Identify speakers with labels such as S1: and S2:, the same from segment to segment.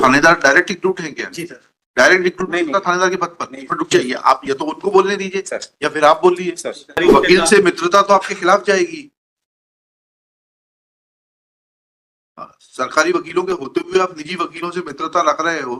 S1: थानेदार direct recruit है क्या?
S2: जी सर।
S1: डायरेक्ट रिक्रूट
S2: नहीं,
S1: नहीं थानेदार के पद पर?
S2: नहीं।
S1: पर रुक जाइए, आप या तो उनको बोलने दीजिए
S2: सर।
S1: या फिर आप बोलिए।
S2: सर
S1: वकील से मित्रता तो आपके खिलाफ जाएगी। सरकारी वकीलों के होते हुए आप निजी वकीलों से मित्रता रख रहे हो।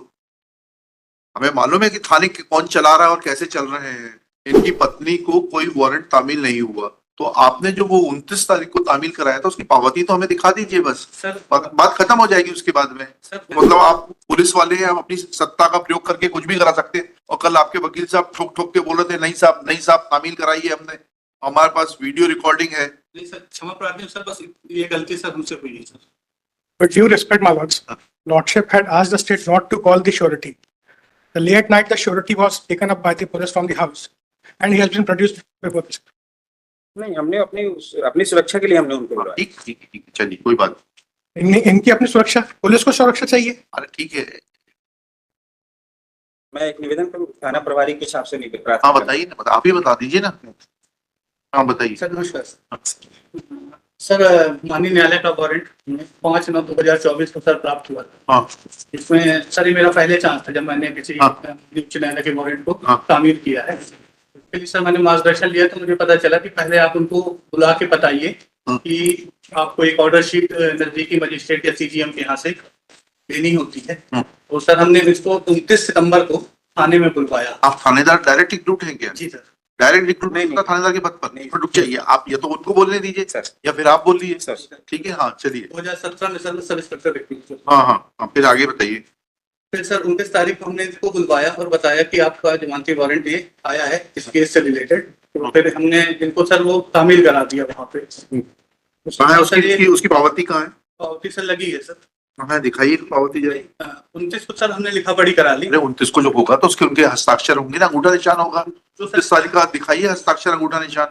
S1: हमें मालूम है कि थाने कौन चला रहा है और कैसे चल रहे हैं। इनकी पत्नी को कोई वारंट तामील नहीं हुआ, तो आपने जो वो 29 तारीख को तामील कराया था उसकी पावती तो हमें दिखा दीजिए बस।
S2: सर
S1: बात खत्म हो जाएगी उसके बाद में।
S2: सर
S1: मतलब आप पुलिस वाले हैं, आप अपनी सत्ता का प्रयोग करके कुछ भी करा सकते हैं। और कल आपके वकील साहब ठोक ठोक के बोल रहे थे नहीं साहब तामील कराइए, हमने हमारे पास वीडियो रिकॉर्डिंग है।
S2: नहीं सर, क्षमा प्रार्थी सर, बस ये गलती सर मुझसे हुई है sir.
S3: With due respect, my lords, Lordship had asked the state not to call the surety. The late night, the surety was taken up by the police from the house, and he has been produced before this.
S4: नहीं, हमने अपनी सुरक्षा के लिए हमने उनको बुलाया।
S1: ठीक, चलिए कोई बात।
S3: इनकी अपनी सुरक्षा, पुलिस को सुरक्षा चाहिए।
S1: अरे ठीक है,
S4: मैं एक निवेदन करूँ थाना प्रभारी के हिसाब से नहीं कर।
S1: हाँ बताइए ना, आप ही बता दीजिए ना। हाँ बताइए।
S2: सर नमस्कार सर, माननीय न्यायालय का वारंट 5/9/2024 को सर प्राप्त हुआ था।
S1: हाँ।
S2: इसमें सर ये मेरा पहले चांस था जब मैंने किसी
S1: हाँ।
S2: उच्च न्यायालय के वारंट को
S1: हाँ।
S2: तामील किया है। इसके लिए सर मैंने मार्गदर्शन लिया तो मुझे पता चला कि पहले आप उनको बुला के बताइए
S1: हाँ।
S2: कि आपको एक ऑर्डर शीट नजदीकी मजिस्ट्रेट या सीजीएम के यहाँ से लेनी होती है।
S1: हाँ।
S2: तो सर हमने इसको 29 सितंबर को थाने में बुलवाया।
S1: आप थानेदार डायरेक्ट रिक्रूट है क्या?
S2: जी सर।
S1: डायरेक्ट रिक्रूट
S4: नहीं,
S1: नहीं थानेदार के पद पर?
S4: नहीं।
S1: पर रुक जाइए, आप या तो उनको बोलने दीजिए
S4: सर।
S1: या फिर आप बोलिए।
S4: सर।
S1: ठीक है, हाँ चलिए।
S2: 2017 में सर सब इंस्पेक्टर रिक्रूट।
S1: हाँ, फिर आगे बताइए।
S2: फिर सर 29 तारीख को हमने इसको बुलवाया और बताया कि आपका जमानती वारंट ये आया है इस केस से रिलेटेड। तो फिर हमने इनको सर वो तामील करा दिया वहाँ पे।
S1: कहाँ है उसकी पावती कहाँ है?
S2: पावती सर लगी है सर।
S1: हाँ दिखाइए पावती जरा।
S2: 29 को सर हमने लिखा पढ़ी करा ली।
S1: अरे 29 को जो होगा तो उसके उनके हस्ताक्षर होंगे ना, अंगूठा निशान होगा। 29 तारीख का दिखाइए हस्ताक्षर अंगूठा निशान।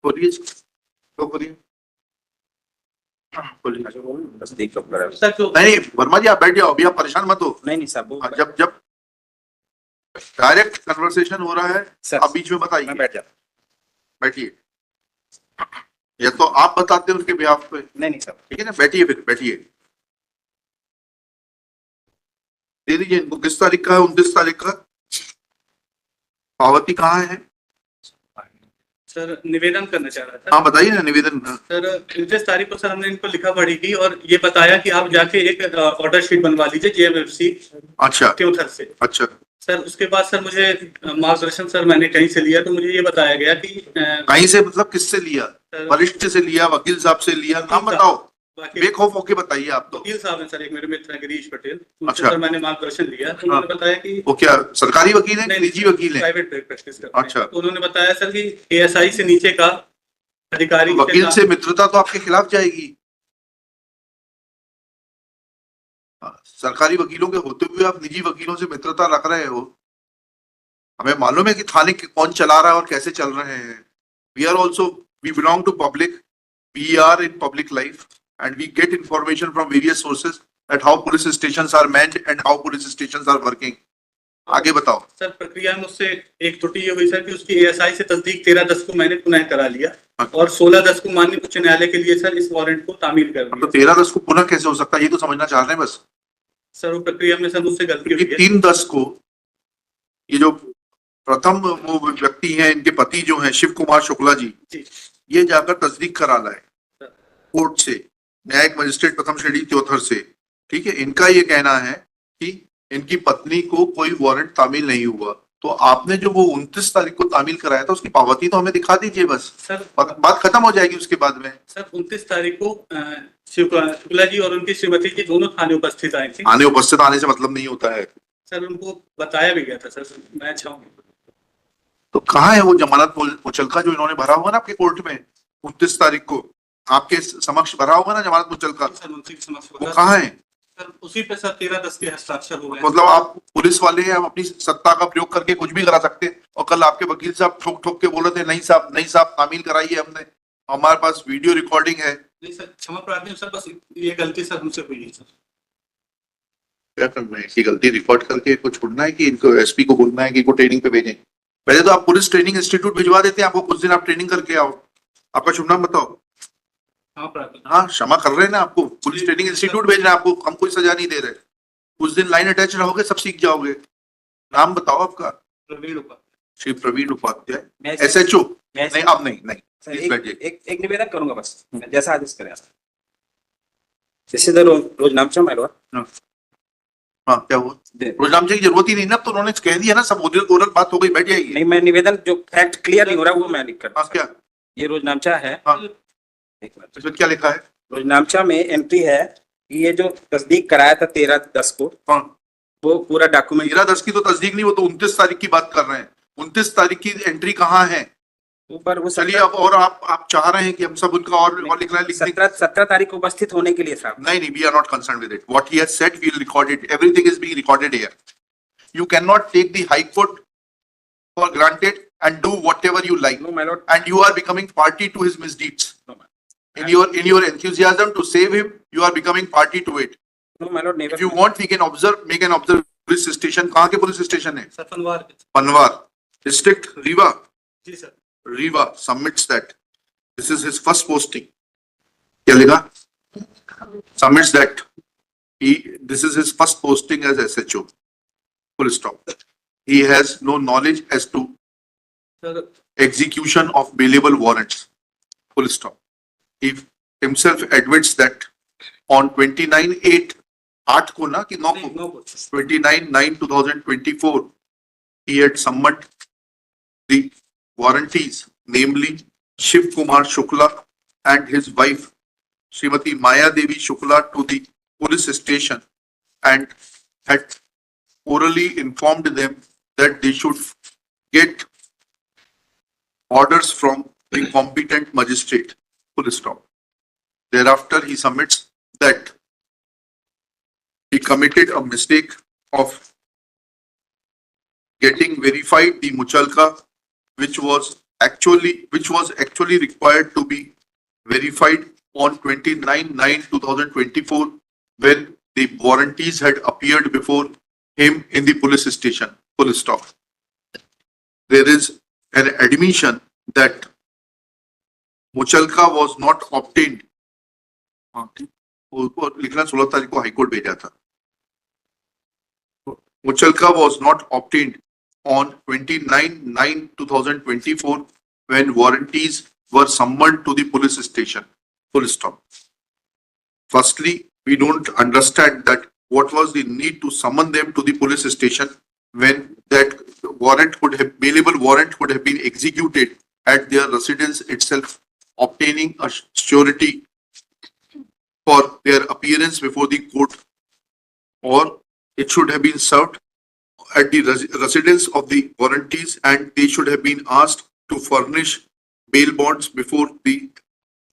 S1: बोलिए तो बोलिए।
S4: बस देख लो करा।
S2: सर जो
S1: नहीं वर्मा जी आप बैठ जाओ, अभी आप परेशान मत हो।
S4: नहीं साहब,
S1: हाँ, जब डायरेक्ट कन्वर्सेशन हो रहा है
S4: सर,
S1: आप बीच में बताइए।
S4: मैं बैठ जाता।
S1: बैठिए, या तो आप बताते हैं उनके बिहाफ पे।
S4: नहीं साहब,
S1: ठीक है ना, बैठिए फिर बैठिए। दे दीजिए इनको। किस तारीख का है? 29 तारीख का। पावती कहाँ है?
S2: सर निवेदन करना चाह रहा था।
S1: हाँ बताइए ना निवेदन।
S2: सर 29 तारीख को सर हमने इनको लिखा पढ़ी की और ये बताया कि आप जाके एक ऑर्डर शीट बनवा लीजिए जेएमएफसी
S1: अच्छा
S2: त्योथर से।
S1: अच्छा।
S2: सर उसके बाद सर मुझे मार्गदर्शन सर मैंने कहीं से लिया तो मुझे ये बताया गया कि
S1: कहीं से मतलब किससे लिया? वरिष्ठ से लिया, वकील साहब से लिया? नाम बताओ,
S2: बाकी
S1: बेखौफ होके बताइए आप तो।
S2: वकील साहब हैं सर, एक मेरे मित्र हैं गिरीश पटेल, उनसे
S1: अच्छा।
S2: सर मैंने मार्गदर्शन लिया तो उन्होंने बताया कि
S1: वो क्या सरकारी वकील है,
S2: नहीं,
S1: निजी वकील है?
S2: प्राइवेट प्रैक्टिस करते हैं।
S1: अच्छा।
S2: तो उन्होंने बताया सर कि एएसआई से नीचे का अधिकारी
S1: वकील से मित्रता तो आपके खिलाफ जाएगी। सरकारी वकीलों के होते हुए आप निजी वकीलों से मित्रता रख रहे हो। हमें मालूम है कि थाने कौन चला रहा है और कैसे चल रहे हैं। We are also, we belong to public, we are in public life and we get information from various sources at how police stations are manned and how police stations are working. आगे बताओ।
S2: Sir प्रक्रिया में उससे एक त्रुटि ये हुई sir कि उसकी एएसआई से तस्दीक 13/10 को मैंने पुनः करा लिया और 16/10 को माननीय उच्च न्यायालय के लिए सर इस वारंट को तामील कर
S1: तो
S2: दिया।
S1: 13/10 को पुनः कैसे हो सकता है, ये तो समझना चाह रहे हैं बस।
S2: सर वो प्रक्रिया में सर मुझसे गलती हुई है।
S1: 3/10 को ये जो प्रथम वो व्यक्ति हैं, इनके पति जो हैं शिव कुमार शुक्ला जी, ये जाकर तस्दीक करा लाए कोर्ट से, न्यायिक मजिस्ट्रेट प्रथम श्रेणी त्योथर से। ठीक है, इनका ये कहना है कि इनकी पत्नी को कोई वारंट तामील नहीं हुआ, तो आपने जो वो 29 तारीख को तामील कराया था उसकी पावती तो हमें दिखा दीजिए बस।
S2: सर
S1: बात खत्म हो जाएगी उसके बाद में।
S2: सर 29 तारीख को शुक्ला जी और उनकी श्रीमती जी दोनों थाने उपस्थित आए थे।
S1: थाने उपस्थित आने से मतलब नहीं होता है।
S2: सर उनको बताया भी गया था सर, मैं चाहूंगा।
S1: तो कहाँ है वो जमानत मुचलका जो इन्होंने भरा होगा ना आपके कोर्ट में 29 तारीख को? आपके समक्ष भरा होगा ना जमानत मुचलका?
S2: सर उनसे समझ
S1: वो कहाँ है?
S2: सर उसी पे सर 13/10 के हस्ताक्षर हो गए।
S1: मतलब आप पुलिस वाले हैं, आप अपनी सत्ता का प्रयोग करके कुछ भी करा सकते हैं। और कल आपके वकील साहब ठोक ठोक के बोल रहे थे नहीं साहब तामील कराइए, हमने हमारे पास वीडियो रिकॉर्डिंग है।
S2: नहीं सर, क्षमा प्रार्थी सर, बस ये गलती सर मुझसे हुई है सर।
S1: क्या करना है, इसकी गलती रिकॉर्ड करके इनको छोड़ना है कि इनको एसपी को बोलना है कि इनको ट्रेनिंग पे भेजें? पहले तो आप पुलिस ट्रेनिंग इंस्टीट्यूट भिजवा देते हैं, आपको कुछ दिन आप ट्रेनिंग करके आओ। आपका शुभ नाम बताओ।
S2: हाँ प्रार्थना।
S1: हाँ क्षमा कर रहे हैं ना, आपको पुलिस ट्रेनिंग इंस्टीट्यूट भेज रहे हैं, आपको हम कोई सजा नहीं दे रहे। कुछ दिन लाइन अटैच रहोगे सब सीख जाओगे। नाम बताओ आपका।
S2: प्रवीण उपाध्याय।
S1: श्री प्रवीण उपाध्याय,
S4: मैं
S1: SHO।
S4: मैं
S1: नहीं अब नहीं
S4: सर,
S1: प्लीज
S4: एक,
S1: बैठिए।
S4: एक निवेदन करूंगा बस, जैसा आदेश करें आप। जैसे तो रोज नामचा मैलवा
S1: हाँ क्या हुआ, रोज नामचे की जरूरत ही नहीं ना, अब तो उन्होंने कह दिया ना, सब ओरल बात हो गई, बैठ जाइए।
S4: नहीं, मैं निवेदन जो फैक्ट क्लियर नहीं हो रहा वो मैं लिख कर
S1: हाँ क्या,
S4: ये रोज नामचा है।
S1: हाँ
S4: एक मिनट।
S1: इसमें क्या लिखा है?
S4: रोज नामचा में एंट्री है कि ये जो तस्दीक कराया था 13/10 को,
S1: हाँ
S4: वो पूरा डॉक्यूमेंट
S1: 13/10 की तो तस्दीक नहीं, वो तो 29 तारीख की बात कर रहे हैं। 29 तारीख की एंट्री कहाँ है?
S4: ऊपर वो
S1: चलिए अब, और आप चाह रहे हैं कि हम सब उनका और लिखना है, लिख दें।
S4: 17 तारीख को उपस्थित होने के लिए साहब।
S1: नहीं, we are not concerned with it. What he has said, we will record it. Everything is being recorded here. You cannot take the High Court for granted and do whatever you like.
S4: No, my lord.
S1: And you are becoming party to his misdeeds.
S4: No, my
S1: In your enthusiasm to save him, you are becoming party to it.
S4: no, my lord, never.
S1: If you want, we can make an observe police station. कहाँ के police station है?
S2: सफनवार।
S1: Panwar district, Rewa.
S2: जी सर।
S1: Rewa submits that this is his first posting. क्या लिखा? Submits that this is his first posting as SHO. Full stop. He has no knowledge as to
S2: sir
S1: execution of bailable warrants. Full stop. He himself admits that on 29/8 8 को ना कि 9 को 29/9/2024 he had summoned the warrantees, namely Shiv Kumar Shukla and his wife Srimati Maya Devi Shukla, to the police station and had orally informed them that they should get orders from the competent magistrate. Full stop. Thereafter, he submits that he committed a mistake of getting verified the Muchalka, which was actually required to be verified on 29/9/2024 when the warranties had appeared before him in the police station. Full stop. There is an admission that Muchalka was not obtained. लिखना 16 तारीख को high court भेजा था. Muchalka was not obtained on 29/9/2024 when warranties were summoned to the police station. Full stop. Firstly, we don't understand that what was the need to summon them to the police station when that bailable warrant could have been executed at their residence itself, obtaining a surety for their appearance before the court, or it should have been served at the residence of the warrantees and they should have been asked to furnish bail bonds before the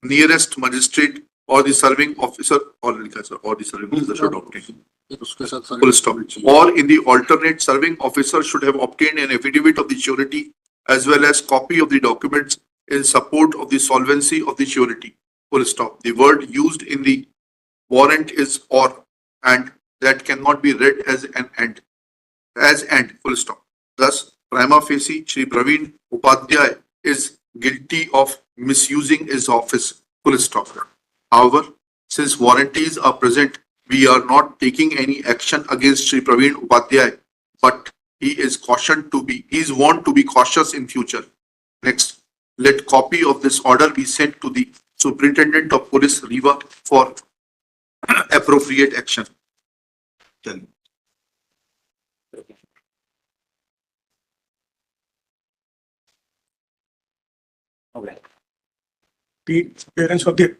S1: nearest magistrate or the serving officer, or the serving officer should obtain. Full stop. Or in the alternate, serving officer should have obtained an affidavit of the surety as well as copy of the documents in support of the solvency of the surety. Full stop. The word used in the warrant is or, and that cannot be read as an and. Full stop. Thus, prima facie, Shri Praveen Upadhyay is guilty of misusing his office. Full stop. However, since warranties are present, we are not taking any action against Shri Praveen Upadhyay, but he is warned to be cautious in future. Next, let copy of this order be sent to the Superintendent of Police, Rewa, for appropriate action.
S4: Okay.
S3: The parents of the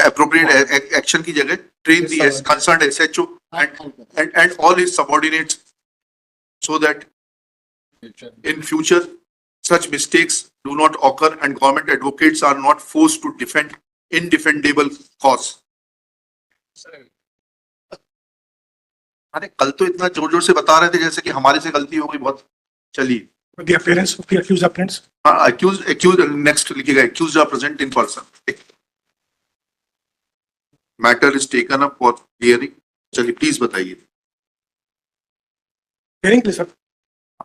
S1: Appropriate action की जगह train the concerned SHO and all his subordinates so that in future such mistakes do not occur and government advocates are not forced to defend indefendable cause. अरे कल तो इतना जोर जोर से बता रहे थे जैसे कि हमारे से गलती हो गई बहुत. चलिए.
S3: the appearance of the accused applicants.
S1: हाँ, accused next लिखिएगा, accused are present in person. Matter is taken up for hearing. चलिए प्लीज बताइए.
S3: Hearing, please, sir.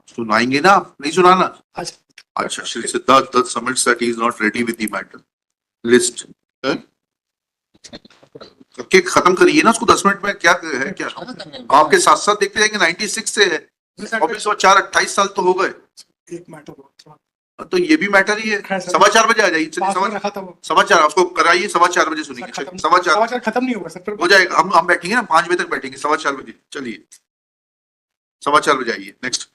S1: सुनाएंगे ना आप, नहीं सुनाना?
S3: आज
S1: अच्छा, Shri Siddharth Dutt submits that he is not ready with the matter list. करके खत्म करिए ना उसको 10 मिनट में, क्या है क्या आपके साथ साथ देखते जाएंगे। 96 से है, ऑफिस 28 साल तो हो गए,
S3: एक मैटर
S1: तो ये भी मैटर ही है।
S3: है सर।
S1: 4:15 बजे आ जाइए, चलिए
S3: पास में रखा था वो।
S1: 4:15 उसको कराइए, 4:15 बजे सुनिए,
S3: खत्म
S1: 4:15
S3: समाचार खत्म नहीं होगा सर।
S1: हो जाएगा। हम बैठेंगे ना 5 बजे तक बैठेंगे, 4:15 बजे चलिए 4:15 बजे आइए। नेक्स्ट